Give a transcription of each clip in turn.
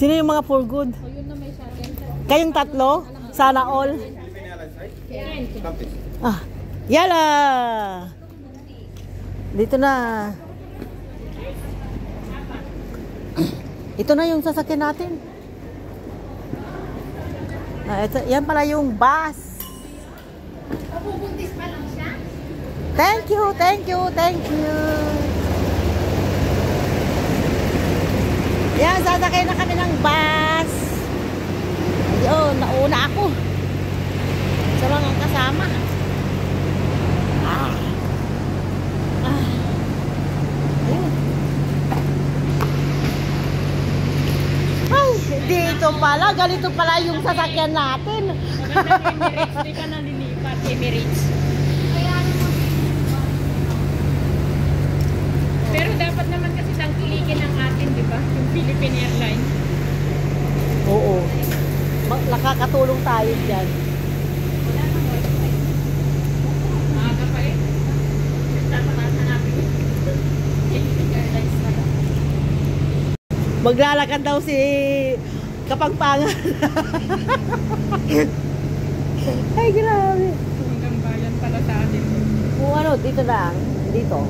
Sino yung mga for good? Kayong tatlo? Sana all? Ah, yala! Dito na. Ito na yung sasakyan natin. Yan pala yung bus. Pupubuntis pa lang siya? Thank you, thank you, thank you. Yan, sasakay na kami ng bus. Ayun, nauna ako. Sa mga kasama. Ay, dito pala, ganito pala yung sasakyan natin. Emirates, di ka nalilipat, Emirates. Pero dapat naman kasi tangkilikin ang atin, di ba? Yung Philippine Airlines. Oo. Nakakatulong tayo dyan. Maaga pa eh. Dapat hanapin. Philippine Airlines na lang. Maglalakad daw si Kapangpangan. Ay, grabe. Hanggang bayan pala sa atin. Kung ano, dito lang. Dito.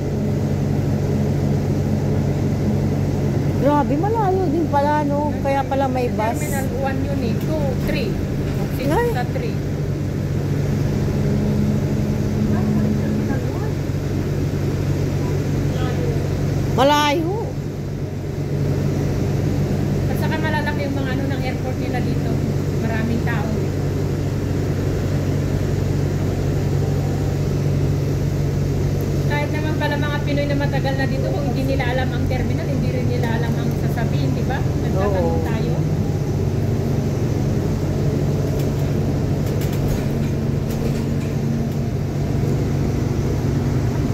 Grabe, malayo din pala, no? Kaya pala may bus. Terminal 1 yun eh. 2, 3. Ay. Sa 3. Malayo. At saka malalaki yung mga ano ng airport nila dito. Maraming tao. Kahit naman pala mga Pinoy na matagal na dito, kung hindi nila alam ang terminal, hindi rin nila alam ang sasabihin, di ba? Nagtatanong tayo.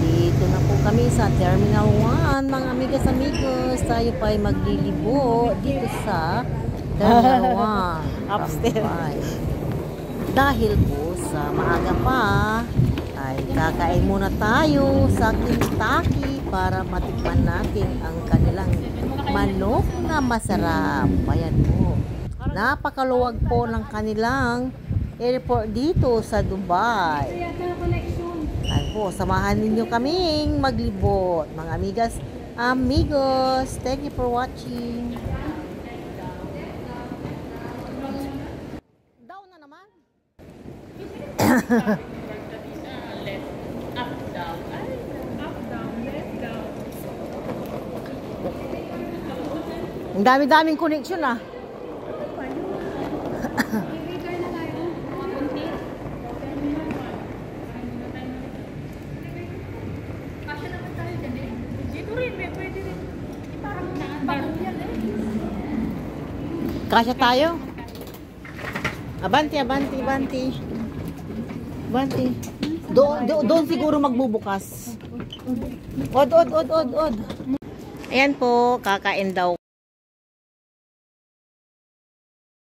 Dito na po kami sa Terminal 1, mga amigas. Tayo pa ay maglilibo dito sa Terminal 1. Upstairs. Dahil po sa maaga pa, ay kakain muna tayo sa Kentucky para matikman natin ang kanilang manok na masarap. Ayan po. Napakaluwag po ng kanilang airport dito sa Dubai. Ayan po, samahan ninyo kaming maglibot. Mga amigos, thank you for watching. Down na naman. Ang dami-daming connection ah. Kasya tayo. Abanti. Doon siguro magbubukas. Od. Ayan po, kakain daw